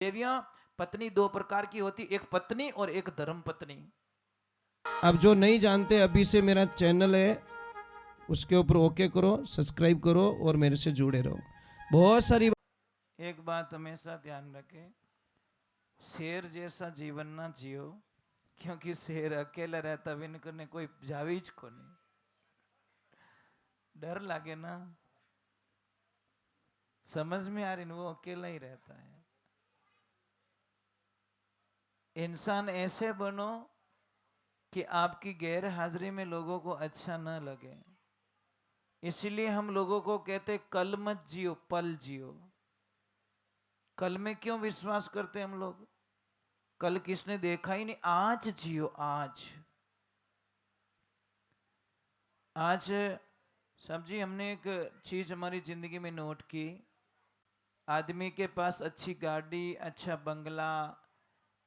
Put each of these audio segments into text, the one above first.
देवियां पत्नी दो प्रकार की होती, एक पत्नी और एक धर्म पत्नी। अब जो नहीं जानते, अभी से मेरा चैनल है उसके ऊपर ओके करो, सब्सक्राइब करो और मेरे से जुड़े रहो। बहुत सारी एक बात हमेशा ध्यान रखें, शेर जैसा जीवन ना जियो, क्योंकि शेर अकेला रहता विनकर ने कोई जावीज को नहीं, डर लागे ना, समझ में आ रही ना, वो अकेला ही रहता है। इंसान ऐसे बनो कि आपकी गैर हाजिरी में लोगों को अच्छा न लगे। इसलिए हम लोगों को कहते कल मत जियो, पल जियो। कल में क्यों विश्वास करते हम लोग? कल किसने देखा ही नहीं, आज जियो, आज। आज साहब जी, हमने एक चीज हमारी जिंदगी में नोट की। आदमी के पास अच्छी गाड़ी, अच्छा बंगला,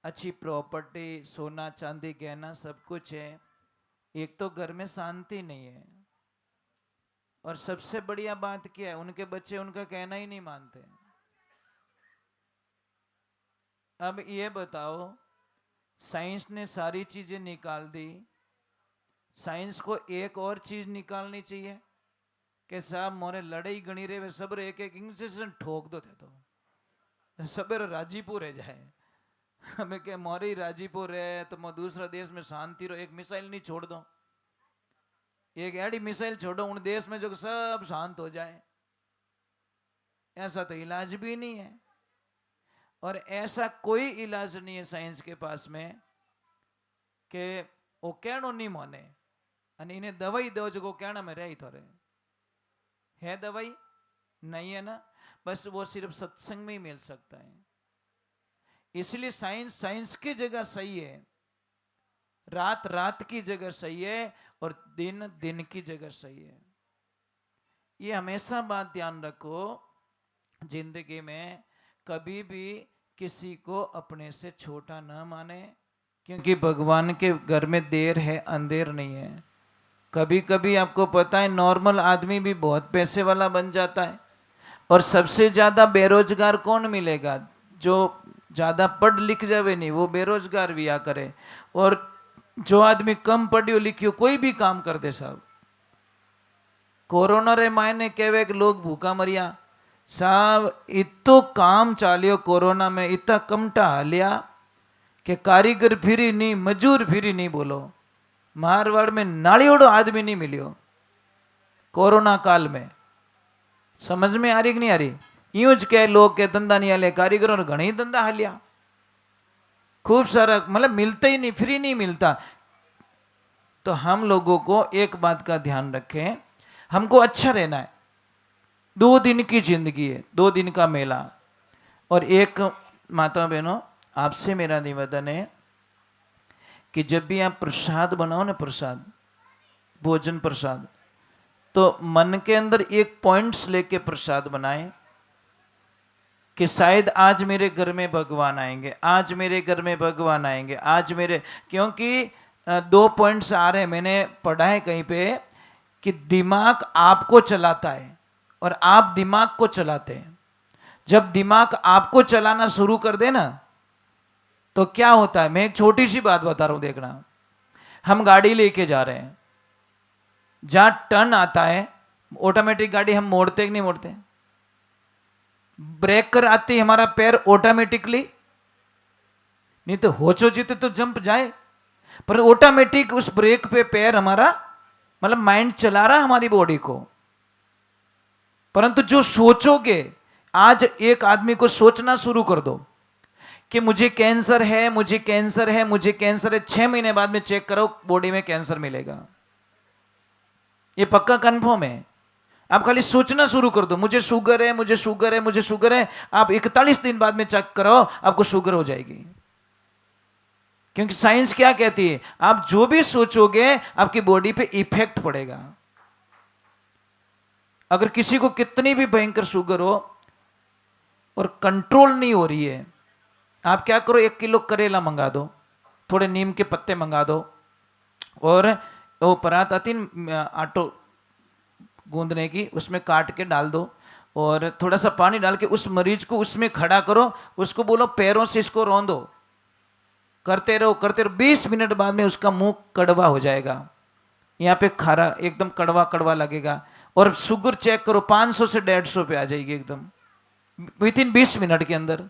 अच्छी प्रॉपर्टी, सोना चांदी गहना सब कुछ है, एक तो घर में शांति नहीं है। और सबसे बढ़िया बात क्या है, उनके बच्चे उनका कहना ही नहीं मानते। अब ये बताओ, साइंस ने सारी चीजें निकाल दी, साइंस को एक और चीज निकालनी चाहिए कि साहब मोरे लड़ाई गणी रे वे सब एक एक इंजेक्शन ठोक दो थे तो सब राजीपुर रह जाए। हमें क्या मोरे ही राजीपुर है तो मैं दूसरा देश में शांति रहो, एक मिसाइल नहीं छोड़ दो, एक एडी मिसाइल छोड़ो उन देश में जो सब शांत हो जाए। ऐसा तो इलाज भी नहीं है, और ऐसा कोई इलाज नहीं है साइंस के पास में कि वो कहनो नहीं माने અને इन्हें दवाई दो जो कहना में रही थोड़े है दवाई नहीं है ना, बस वो सिर्फ सत्संग में ही मिल सकता है। इसलिए साइंस साइंस की जगह सही है, रात रात की जगह सही है, और दिन दिन की जगह सही है। ये हमेशा बात ध्यान रखो, जिंदगी में कभी भी किसी को अपने से छोटा न माने, क्योंकि भगवान के घर में देर है अंधेर नहीं है। कभी कभी आपको पता है नॉर्मल आदमी भी बहुत पैसे वाला बन जाता है, और सबसे ज्यादा बेरोजगार कौन मिलेगा? जो ज्यादा पढ़ लिख जावे नहीं वो बेरोजगार भी आ करे, और जो आदमी कम पढ़ियो लिखियो कोई भी काम कर दे साहब। कोरोना रे मायने कहवे कि लोग भूखा मरिया साहब, इतो काम चालियो कोरोना में, इतना कमटा हालिया कि कारीगर फिरी नहीं, मजूर फिरी नहीं। बोलो मारवाड़ में नालियोड़ो आदमी नहीं मिलियो कोरोना काल में। समझ में आ रही कि नहीं आ रही? यूं ज कह लोग के धंधा नहीं हाले, कारीगरों ने घणी धंधा हालिया, खूब सारा, मतलब मिलता ही नहीं, फ्री नहीं मिलता। तो हम लोगों को एक बात का ध्यान रखें, हमको अच्छा रहना है। 2 दिन की जिंदगी है, 2 दिन का मेला। और एक माता बहनों, आपसे मेरा निवेदन है कि जब भी आप प्रसाद बनाओ ना, प्रसाद, भोजन प्रसाद, तो मन के अंदर एक पॉइंट्स लेके प्रसाद बनाएं कि शायद आज मेरे घर में भगवान आएंगे, आज मेरे घर में भगवान आएंगे, आज मेरे, क्योंकि 2 पॉइंट्स आ रहे हैं, मैंने पढ़ा है कहीं पे कि दिमाग आपको चलाता है और आप दिमाग को चलाते हैं। जब दिमाग आपको चलाना शुरू कर दे ना, तो क्या होता है, मैं एक छोटी सी बात बता रहा हूं, देखना। हम गाड़ी लेके जा रहे हैं, जहां टर्न आता है ऑटोमेटिक गाड़ी हम मोड़ते कि नहीं मोड़ते? ब्रेक कर आती हमारा पैर ऑटोमेटिकली, नहीं तो होचो जीते तो जंप जाए, पर ऑटोमेटिक उस ब्रेक पे पैर हमारा, मतलब माइंड चला रहा हमारी बॉडी को। परंतु जो सोचोगे, आज एक आदमी को सोचना शुरू कर दो कि मुझे कैंसर है, मुझे कैंसर है, मुझे कैंसर है, 6 महीने बाद में चेक करो बॉडी में कैंसर मिलेगा, ये पक्का कंफर्म है। आप खाली सोचना शुरू कर दो, मुझे शुगर है, मुझे शुगर है, मुझे शुगर है, आप 41 दिन बाद में चेक करो आपको शुगर हो जाएगी। क्योंकि साइंस क्या कहती है, आप जो भी सोचोगे आपकी बॉडी पे इफेक्ट पड़ेगा। अगर किसी को कितनी भी भयंकर शुगर हो और कंट्रोल नहीं हो रही है, आप क्या करो, 1 किलो करेला मंगा दो, थोड़े नीम के पत्ते मंगा दो, और वो परात आती आटो गूंदने की, उसमें काट के डाल दो, और थोड़ा सा पानी डाल के उस मरीज को उसमें खड़ा करो, उसको बोलो पैरों से इसको रौंदो, करते रहो 20 मिनट बाद में उसका मुंह कड़वा हो जाएगा, यहाँ पे खारा एकदम कड़वा कड़वा लगेगा। और शुगर चेक करो 500 से 150 पे आ जाएगी एकदम विथिन 20 मिनट के अंदर,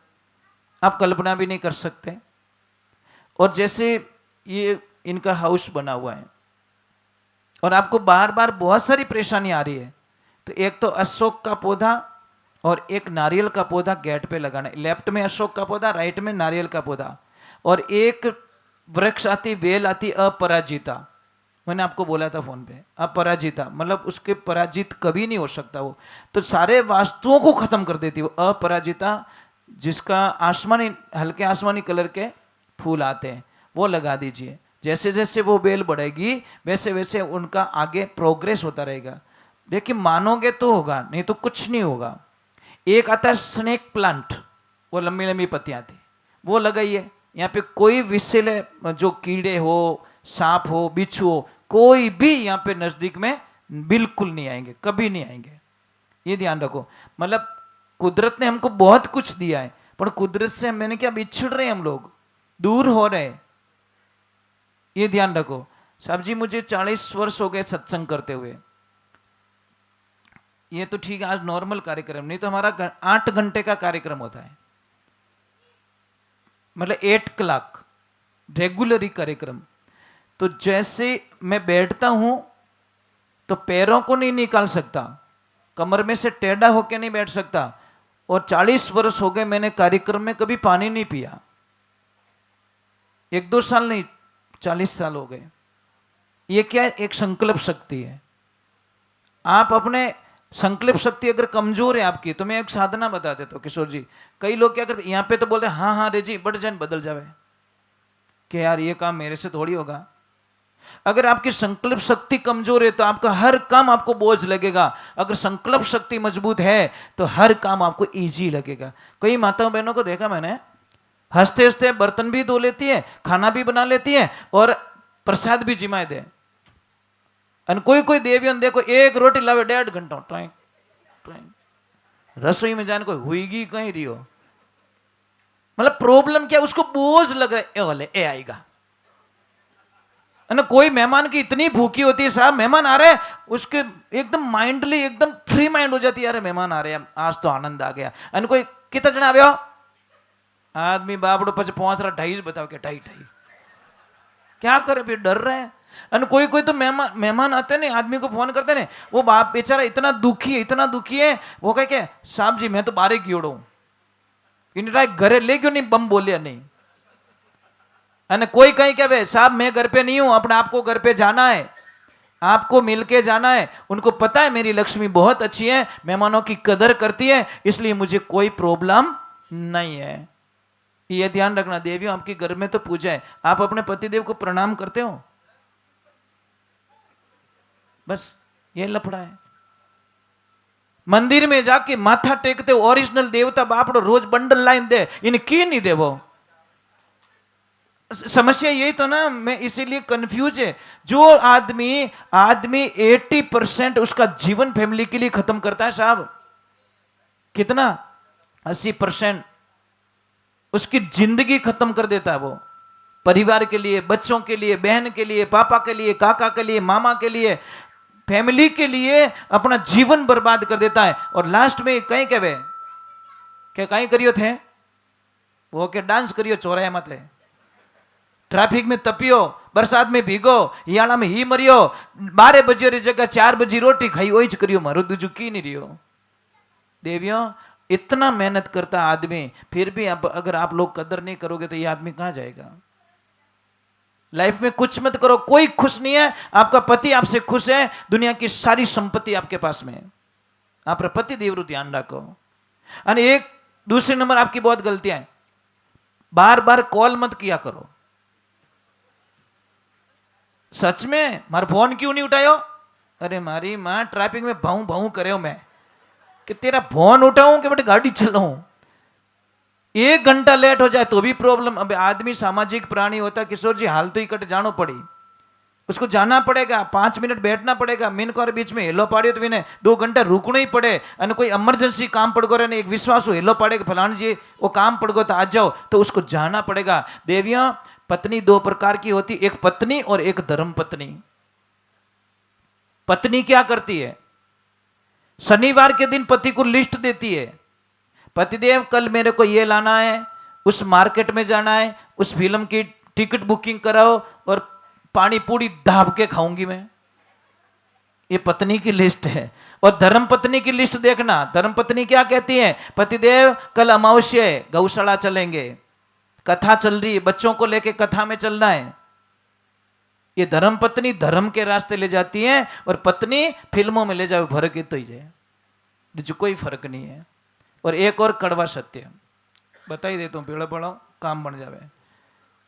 आप कल्पना भी नहीं कर सकते। और जैसे ये इनका हाउस बना हुआ है और आपको बार बार बहुत सारी परेशानी आ रही है, तो एक तो अशोक का पौधा और एक नारियल का पौधा गेट पे लगाना है। लेफ्ट में अशोक का पौधा, राइट में नारियल का पौधा, और एक वृक्ष आती, बेल आती अपराजिता, मैंने आपको बोला था फोन पे, अपराजिता मतलब उसके पराजित कभी नहीं हो सकता वो, तो सारे वास्तुओं को खत्म कर देती वो अपराजिता, जिसका आसमानी हल्के आसमानी कलर के फूल आते हैं, वो लगा दीजिए। जैसे जैसे वो बेल बढ़ेगी वैसे वैसे उनका आगे प्रोग्रेस होता रहेगा। देखिए मानोगे तो होगा, नहीं तो कुछ नहीं होगा। एक आता है स्नेक प्लांट, वो लंबी लंबी पत्तियां आती, वो लगाइए। यहाँ पे कोई विषैले जो कीड़े हो, सांप हो, बिच्छू हो, कोई भी यहाँ पे नजदीक में बिल्कुल नहीं आएंगे, कभी नहीं आएंगे, ये ध्यान रखो। मतलब कुदरत ने हमको बहुत कुछ दिया है, पर कुदरत से मैंने क्या बिछड़ रहे हैं, हम लोग दूर हो रहे हैं, ये ध्यान रखो। साहब जी मुझे 40 वर्ष हो गए सत्संग करते हुए, ये तो ठीक है आज नॉर्मल कार्यक्रम, नहीं तो हमारा 8 घंटे का कार्यक्रम होता है, मतलब 8 क्लॉक रेगुलर ही कार्यक्रम। तो जैसे मैं बैठता हूं तो पैरों को नहीं निकाल सकता, कमर में से टेढ़ा होके नहीं बैठ सकता, और 40 वर्ष हो गए मैंने कार्यक्रम में कभी पानी नहीं पिया, 1-2 साल नहीं 40 साल हो गए। ये क्या है? एक संकल्प शक्ति है। आप अपने संकल्प शक्ति अगर कमजोर है आपकी, तो मैं एक साधना बता देता हूँ किशोर जी। कई लोग क्या करते यहाँ पे तो बोलते हाँ हाँ रे जी बढ़ जाए बदल जावे, कि यार ये काम मेरे से थोड़ी होगा। अगर आपकी संकल्प शक्ति कमजोर है तो आपका हर काम आपको बोझ लगेगा, अगर संकल्प शक्ति मजबूत है तो हर काम आपको इजी लगेगा। कई माताओं बहनों को देखा मैंने, हंसते हंसते बर्तन भी धो लेती है, खाना भी बना लेती है और प्रसाद भी जिमाए दे। कोई कोई देवियों देखो एक रोटी लावे 1.5 घंटा रसोई में जाने कोई हुईगी कहीं रही हो, मतलब प्रॉब्लम क्या, उसको बोझ लग रहा है, ए आएगा। कोई मेहमान की इतनी भूखी होती है, साहब मेहमान आ रहे हैं, उसके एकदम माइंडली एकदम फ्री माइंड हो जाती है, अरे मेहमान आ रहे हैं आज तो आनंद आ गया। कोई कितना जना आवे हो, आदमी बापड़ो पचे पहुंच रहा 2.5 बताओ क्या 2.5 क्या करे, फिर डर रहे हैं। कोई कोई तो मेहमान आते ने, आदमी को फोन करते ने, वो बाप बेचारा इतना दुखी है, वो कहे के साहब जी मैं तो बारे गियोड़ो इनरा घरे ले क्यों नहीं बम बोलिया नहीं। कोई कहीं कहे साहब मैं घर पे नहीं हूं, अपने आपको घर पे जाना है, आपको मिलके जाना है। उनको पता है मेरी लक्ष्मी बहुत अच्छी है, मेहमानों की कदर करती है, इसलिए मुझे कोई प्रॉब्लम नहीं है। ये ध्यान रखना देवियों, आपके घर में तो पूजा है, आप अपने पतिदेव को प्रणाम करते हो, बस ये लफड़ा है। मंदिर में जाके माथा टेकते हो, ओरिजिनल देवता बापड़ो रोज बंडल लाइन दे, इन की नहीं दे वो। समस्या यही तो ना, मैं इसीलिए कंफ्यूज है। जो आदमी 80% उसका जीवन फैमिली के लिए खत्म करता है साहब, कितना 80% उसकी जिंदगी खत्म कर देता है वो, परिवार के लिए, बच्चों के लिए, बहन के लिए, पापा के लिए, काका के लिए, मामा के लिए, फैमिली के लिए अपना जीवन बर्बाद कर देता है। और लास्ट में कहीं कहे क्या कहीं करियो थे वो के डांस करियो चौराहे मत, ट्रैफिक में तपियो, बरसात में भीगो, याड़ा में ही मरियो, 12 बजे री जगह 4 बजे रोटी खाई वही करियो, मारो दूजू की नहीं रियो। देवियों इतना मेहनत करता आदमी, फिर भी अब अगर आप लोग कदर नहीं करोगे तो ये आदमी कहां जाएगा। लाइफ में कुछ मत करो, कोई खुश नहीं है, आपका पति आपसे खुश है, दुनिया की सारी संपत्ति आपके पास में है, आप पति देवरु ध्यान रखो। और एक दूसरे नंबर आपकी बहुत गलतियां हैं, बार बार कॉल मत किया करो। सच में मार फोन क्यों नहीं उठायो, अरे मारी मां ट्रैफिक में भाऊ भाऊ करे मैं कि तेरा फोन उठाऊं कि बेटे गाड़ी चलाऊं, 1 घंटा लेट हो जाए तो भी प्रॉब्लम। अब आदमी सामाजिक प्राणी होता किशोर जी, हाल तो ही कट जानो पड़ी, उसको जाना पड़ेगा, 5 मिनट बैठना पड़ेगा। मीन को बीच में हेलो पाड़ियो तो विने 2 घंटा रुकना ही पड़े। और कोई इमरजेंसी काम पड़ गो एक विश्वास हो हेलो पाड़ेगा फलान जी वो काम पड़ गो तो आ जाओ, तो उसको जाना पड़ेगा। देवियां, पत्नी 2 प्रकार की होती, एक पत्नी और एक धर्म पत्नी। पत्नी क्या करती है? शनिवार के दिन पति को लिस्ट देती है, पतिदेव कल मेरे को ये लाना है, उस मार्केट में जाना है, उस फिल्म की टिकट बुकिंग कराओ और पानी पूरी दाब के खाऊंगी मैं। ये पत्नी की लिस्ट है। और धर्म पत्नी की लिस्ट देखना, धर्म पत्नी क्या कहती है? पतिदेव कल अमावस्या है, गौशाला चलेंगे, कथा चल रही है, बच्चों को लेके कथा में चलना है। ये धर्म पत्नी धर्म के रास्ते ले जाती है और पत्नी फिल्मों में ले जाए, फर्क ही तो ही है, जो कोई फर्क नहीं है। और एक और कड़वा सत्य बता ही देता हूँ, पेड़ पड़ो काम बन जावे।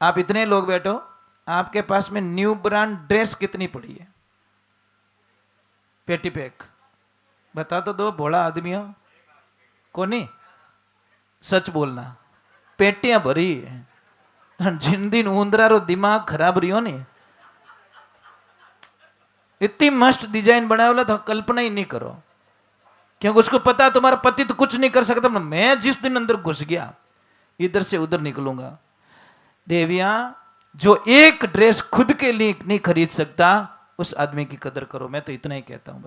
आप इतने लोग बैठो, आपके पास में न्यू ब्रांड ड्रेस कितनी पड़ी है? पेटी पैक बता तो दो, भोला आदमी हो को नहीं, सच बोलना। पेटियां भरी है, जिन दिन ऊंदरा रो दिमाग खराब रही हो नहीं, इतनी मस्त डिजाइन बनाया तो कल्पना ही नहीं करो, क्योंकि उसको पता है तुम्हारा पति तो कुछ नहीं कर सकता, मैं जिस दिन अंदर घुस गया इधर से उधर निकलूंगा। देवियां, जो एक ड्रेस खुद के लिए नहीं खरीद सकता उस आदमी की कदर करो। मैं तो इतना ही कहता हूं,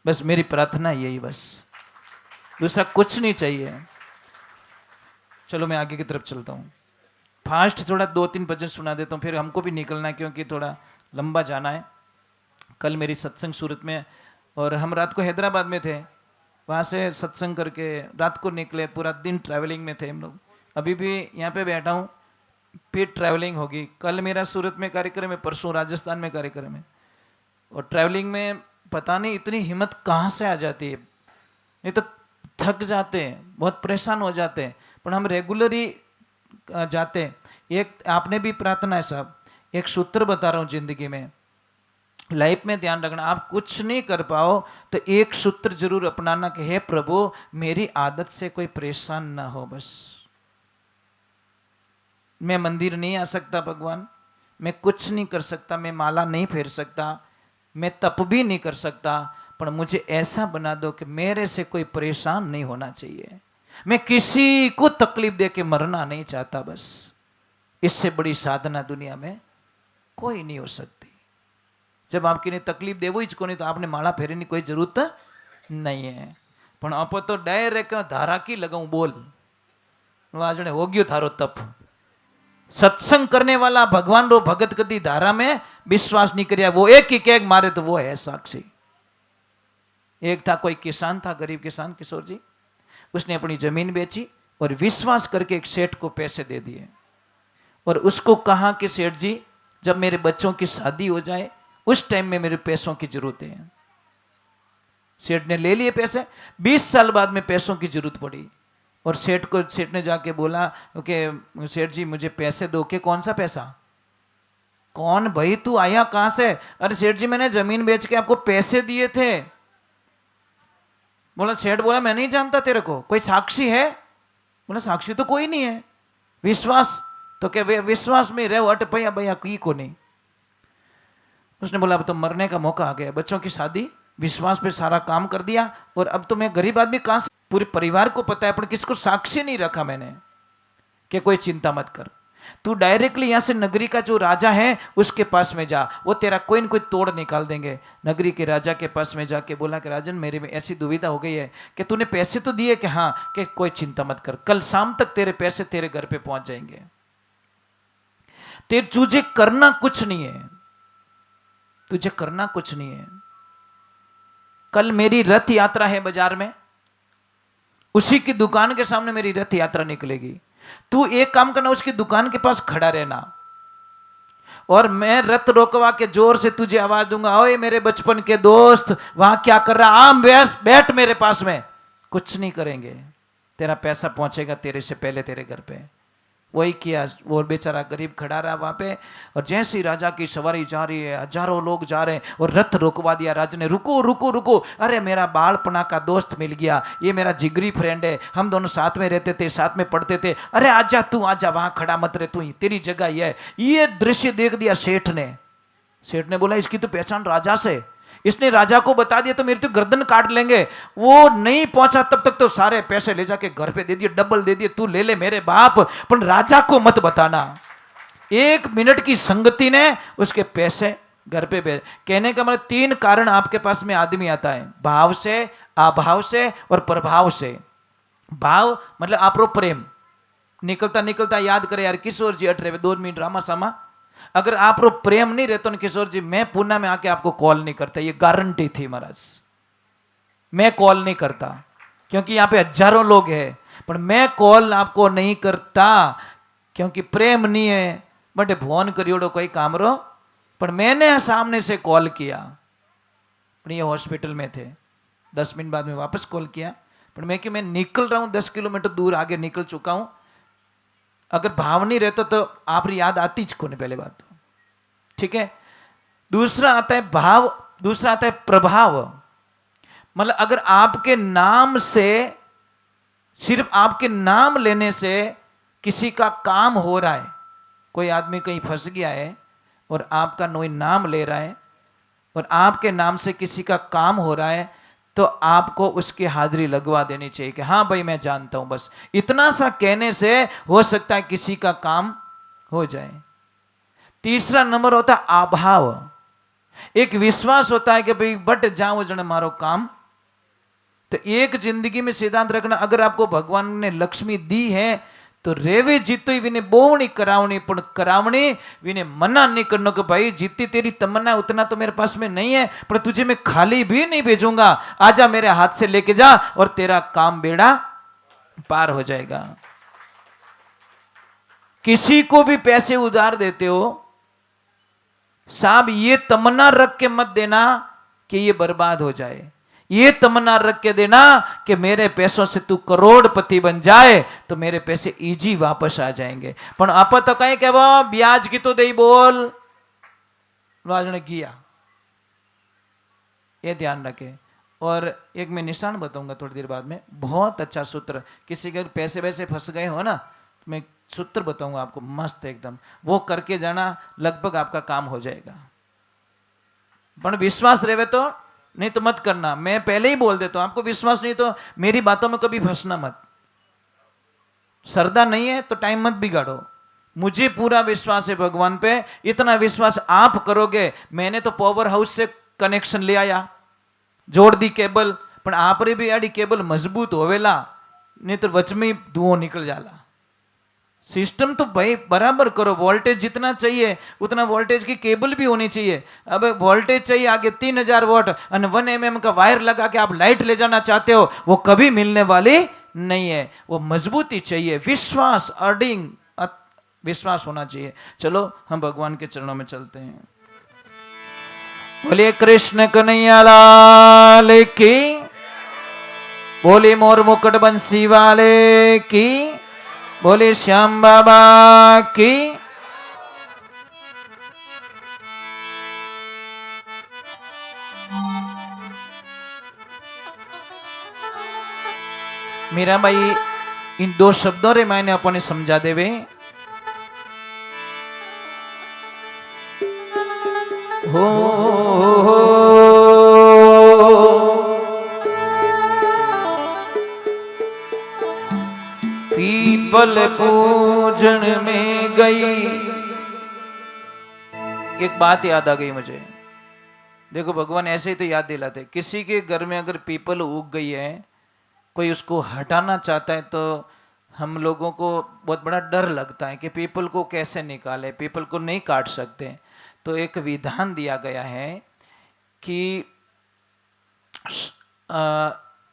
बस मेरी प्रार्थना यही, बस दूसरा कुछ नहीं चाहिए। चलो मैं आगे की तरफ चलता हूं, फास्ट थोड़ा 2-3 भजन सुना देता हूं, फिर हमको भी निकलना है क्योंकि थोड़ा लंबा जाना है। कल मेरी सत्संग सूरत में, और हम रात को हैदराबाद में थे, वहाँ से सत्संग करके रात को निकले, पूरा दिन ट्रैवलिंग में थे हम लोग। अभी भी यहाँ पे बैठा हूँ, फिर ट्रैवलिंग होगी। कल मेरा सूरत में कार्यक्रम है, परसों राजस्थान में कार्यक्रम है। और ट्रैवलिंग में पता नहीं इतनी हिम्मत कहाँ से आ जाती है, नहीं तो थक जाते हैं, बहुत परेशान हो जाते हैं, पर हम रेगुलर ही जाते हैं। एक आपने भी प्रार्थना है साहब, एक सूत्र बता रहा हूँ जिंदगी में, लाइफ में ध्यान रखना। आप कुछ नहीं कर पाओ तो एक सूत्र जरूर अपनाना कि हे प्रभु मेरी आदत से कोई परेशान ना हो। बस मैं मंदिर नहीं आ सकता भगवान, मैं कुछ नहीं कर सकता, मैं माला नहीं फेर सकता, मैं तप भी नहीं कर सकता, पर मुझे ऐसा बना दो कि मेरे से कोई परेशान नहीं होना चाहिए। मैं किसी को तकलीफ दे के मरना नहीं चाहता। बस इससे बड़ी साधना दुनिया में कोई नहीं हो सकती। जब आपकी ने तकलीफ देवो ही को नहीं तो आपने माला फेरने कोई जरूरत नहीं है। पण आप तो डायरेक्ट धारा की लगाऊं बोल, आज हो गयो थारो तप। सत्संग करने वाला भगवान रो भगत कदी धारा में विश्वास नहीं करिया, वो एक ही केक मारे तो वो है साक्षी। एक था कोई किसान था, गरीब किसान किशोर जी, उसने अपनी जमीन बेची और विश्वास करके एक सेठ को पैसे दे दिए और उसको कहा कि सेठ जी जब मेरे बच्चों की शादी हो जाए उस टाइम में मेरे पैसों की जरूरत है। सेठ ने ले लिए पैसे, 20 साल बाद में पैसों की जरूरत पड़ी और सेठ ने जाके बोला कि सेठ जी मुझे पैसे दो। कि कौन सा पैसा? कौन भाई तू आया कहां से? अरे सेठ जी मैंने जमीन बेच के आपको पैसे दिए थे। बोला सेठ बोला मैं नहीं जानता तेरे को, कोई साक्षी है? बोला साक्षी तो कोई नहीं है। विश्वास तो क्या विश्वास में रहे अट भैया भैया की को नहीं। उसने बोला अब तो मरने का मौका आ गया, बच्चों की शादी विश्वास पे सारा काम कर दिया और अब तो मैं गरीब आदमी कहां से, पूरे परिवार को पता है पर किसको साक्षी नहीं रखा मैंने कि कोई चिंता मत कर, तू डायरेक्टली यहां से नगरी का जो राजा है उसके पास में जा, वो तेरा कोई न कोई तोड़ निकाल देंगे। नगरी के राजा के पास में जाके बोला कि राजन मेरे में ऐसी दुविधा हो गई है कि तूने पैसे तो दिए कि हाँ, कि कोई चिंता मत कर, कल शाम तक तेरे पैसे तेरे घर पे पहुंच जाएंगे, तुझे करना कुछ नहीं है, तुझे करना कुछ नहीं है। कल मेरी रथ यात्रा है बाजार में, उसी की दुकान के सामने मेरी रथ यात्रा निकलेगी। तू एक काम करना, उसकी दुकान के पास खड़ा रहना और मैं रथ रोकवा के जोर से तुझे आवाज दूंगा, ओए मेरे बचपन के दोस्त वहां क्या कर रहा, आम बैठ मेरे पास में। कुछ नहीं करेंगे, तेरा पैसा पहुंचेगा तेरे से पहले तेरे घर पे। वही किया, वो बेचारा गरीब खड़ा रहा वहां पे और जैसे ही राजा की सवारी जा रही है, हजारों लोग जा रहे हैं और रथ रोकवा दिया राजा ने। रुको रुको रुको, अरे मेरा बालपना का दोस्त मिल गया, ये मेरा जिगरी फ्रेंड है, हम दोनों साथ में रहते थे, साथ में पढ़ते थे, अरे आजा तू आजा, वहां खड़ा मत रहे, तू तेरी जगह ही है। ये दृश्य देख दिया सेठ ने, सेठ ने बोला इसकी तो पहचान राजा से, इसने राजा को बता दिया तो मेरी तो गर्दन काट लेंगे। वो नहीं पहुंचा तब तक तो सारे पैसे ले जाके घर पे दे दिए, डबल दे दिए, तू ले ले मेरे बाप, पर राजा को मत बताना। 1 मिनट की संगति ने उसके पैसे घर पे भेज। कहने का मतलब 3 कारण आपके पास में आदमी आता है, भाव से, अभाव से और प्रभाव से। भाव मतलब आपरो प्रेम, निकलता निकलता याद करे यार किशोर जी अट रहे 2 मिनट रामा सामा। अगर आप रो प्रेम नहीं रहता ना किशोर जी, मैं पूना में आके आपको कॉल नहीं करता, ये गारंटी थी महाराज। मैं कॉल नहीं करता क्योंकि यहाँ पे हजारों लोग हैं, पर मैं कॉल आपको नहीं करता क्योंकि प्रेम नहीं है। बट फोन करियोड़ो कोई काम रो, पर मैंने सामने से कॉल किया, पर ये हॉस्पिटल में थे, 10 मिनट बाद में वापस कॉल किया, पर मैं निकल रहा हूँ 10 किलोमीटर दूर आगे निकल चुका हूँ। अगर भाव नहीं रहता तो आप याद आती को नहीं, पहले बात, ठीक है। दूसरा आता है भाव, दूसरा आता है प्रभाव। मतलब अगर आपके नाम से, सिर्फ आपके नाम लेने से किसी का काम हो रहा है, कोई आदमी कहीं फंस गया है और आपका कोई नाम ले रहा है और आपके नाम से किसी का काम हो रहा है, तो आपको उसकी हाजिरी लगवा देनी चाहिए कि हाँ भाई मैं जानता हूं। बस इतना सा कहने से हो सकता है किसी का काम हो जाए। तीसरा नंबर होता है अभाव। एक विश्वास होता है कि भाई बट जाओ जने मारो काम। तो एक जिंदगी में सिद्धांत रखना, अगर आपको भगवान ने लक्ष्मी दी है तो रेवे जीतो विने बोवणी करावणी, पण करावणी विने मना नहीं करना कि भाई जितनी तेरी तमन्ना उतना तो मेरे पास में नहीं है, पर तुझे मैं खाली भी नहीं भेजूंगा, आजा मेरे हाथ से लेके जा और तेरा काम बेड़ा पार हो जाएगा। किसी को भी पैसे उधार देते हो, साहब ये तमन्ना रख के मत देना कि ये बर्बाद हो जाए, ये तमन्ना रख के देना कि मेरे पैसों से तू करोड़पति बन जाए तो मेरे पैसे इजी वापस आ जाएंगे। पर आप तो कहीं क्या वो ब्याज की तो दे बोल ने किया, ये ध्यान रखे। और एक मैं निशान बताऊंगा थोड़ी देर बाद में, बहुत अच्छा सूत्र। किसी के पैसे वैसे फंस गए हो ना, तो मैं सूत्र बताऊंगा आपको मस्त एकदम, वो करके जाना, लगभग आपका काम हो जाएगा। पर विश्वास रहे तो, नहीं तो मत करना। मैं पहले ही बोल देता हूं, आपको विश्वास नहीं तो मेरी बातों में कभी फंसना मत। श्रद्धा नहीं है तो टाइम मत बिगाड़ो। मुझे पूरा विश्वास है भगवान पे, इतना विश्वास आप करोगे। मैंने तो पावर हाउस से कनेक्शन ले आया, जोड़ दी केबल, पर आप रे भी आड़ी केबल मजबूत होवेला, नहीं तो वच में धुआं निकल जाला। सिस्टम तो भाई बराबर करो, वोल्टेज जितना चाहिए उतना वोल्टेज की केबल भी होनी चाहिए। अब वोल्टेज चाहिए आगे 3000 वोल्ट और 1 mm का वायर लगा के आप लाइट ले जाना चाहते हो, वो कभी मिलने वाली नहीं है। वो मजबूती चाहिए, विश्वास, अर्डिंग विश्वास होना चाहिए। चलो हम भगवान के चरणों में चलते हैं। बोलिए कृष्ण कन्हैया लाल की, बोले मोर मुकुट बंसी वाले की, बोले श्याम बाबा की। मीरा भाई इन 2 शब्दों रे मैंने अपने समझा देवे। हो पीपल पूजन में गई। एक बात याद आ गई मुझे, देखो भगवान ऐसे ही तो याद दिलाते, किसी के घर में अगर पीपल उग गई है, कोई उसको हटाना चाहता है, तो हम लोगों को बहुत बड़ा डर लगता है कि पीपल को कैसे निकाले, पीपल को नहीं काट सकते। तो एक विधान दिया गया है कि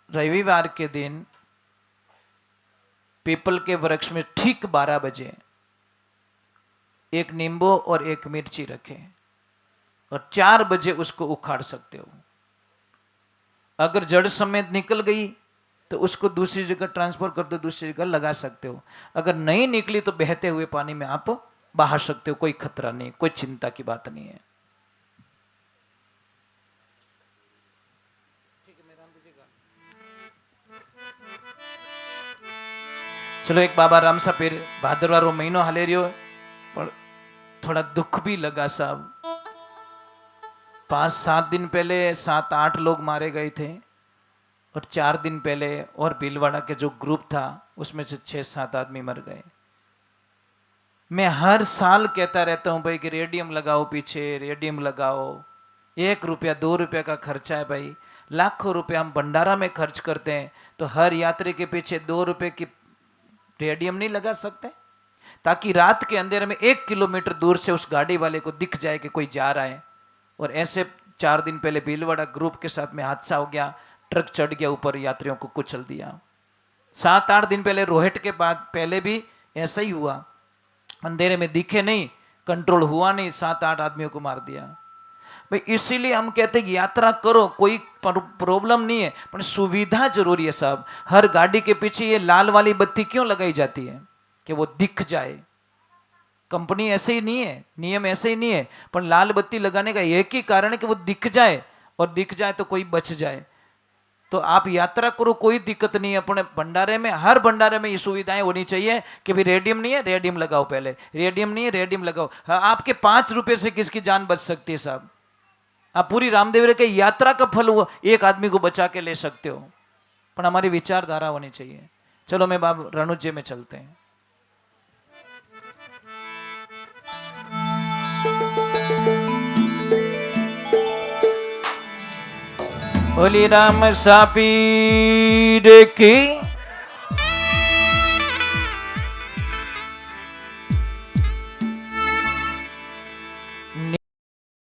रविवार के दिन पीपल के वृक्ष में ठीक 12 बजे एक नींबू और एक मिर्ची रखें और 4 बजे उसको उखाड़ सकते हो। अगर जड़ समेत निकल गई तो उसको दूसरी जगह ट्रांसफर कर दो, दूसरी जगह लगा सकते हो। अगर नहीं निकली तो बहते हुए पानी में आप बहा सकते हो, कोई खतरा नहीं, कोई चिंता की बात नहीं है। चलो एक बाबा राम सा फिर भादरवा रो महीनो हाले रियो, पर थोड़ा दुख भी लगा साहब। 5-7 दिन पहले 7-8 लोग मारे गए थे, और 4 दिन पहले और भीलवाड़ा के जो ग्रुप था उसमें से 6-7 आदमी मर गए। मैं हर साल कहता रहता हूं भाई कि रेडियम लगाओ, पीछे रेडियम लगाओ। 1 रुपया 2 रुपया का खर्चा है भाई, लाखों रुपया हम भंडारा में खर्च करते हैं, तो हर यात्री के पीछे 2 रुपये की रेडियम नहीं लगा सकते, ताकि रात के अंधेरे में 1 किलोमीटर दूर से उस गाड़ी वाले को दिख जाए कि कोई जा रहा है। और ऐसे 4 दिन पहले भीलवाड़ा ग्रुप के साथ में हादसा हो गया, ट्रक चढ़ गया ऊपर, यात्रियों को कुचल दिया। 7-8 दिन पहले रोहिट के बाद पहले भी ऐसा ही हुआ, अंधेरे में दिखे नहीं, कंट्रोल हुआ नहीं, 7-8 आदमियों को मार दिया भाई। इसीलिए हम कहते हैं कि यात्रा करो, कोई प्रॉब्लम नहीं है, पर सुविधा जरूरी है साहब। हर गाड़ी के पीछे ये लाल वाली बत्ती क्यों लगाई जाती है? कि वो दिख जाए। कंपनी ऐसे ही नहीं है, नियम ऐसे ही नहीं है, पर लाल बत्ती लगाने का एक ही कारण है कि वो दिख जाए, और दिख जाए तो कोई बच जाए। तो आप यात्रा करो, कोई दिक्कत नहीं है। अपने भंडारे में, हर भंडारे में ये सुविधाएं होनी चाहिए कि भाई रेडियम नहीं है, रेडियम लगाओ, पहले रेडियम नहीं है, रेडियम लगाओ। हाँ, आपके 5 रुपए से किसकी जान बच सकती है साहब? आप पूरी रामदेवरे के यात्रा का फल हुआ एक आदमी को बचा के ले सकते हो, पर हमारी विचारधारा होनी चाहिए। चलो मैं बाब रणुज्य में चलते हैं। बोली राम सापीर की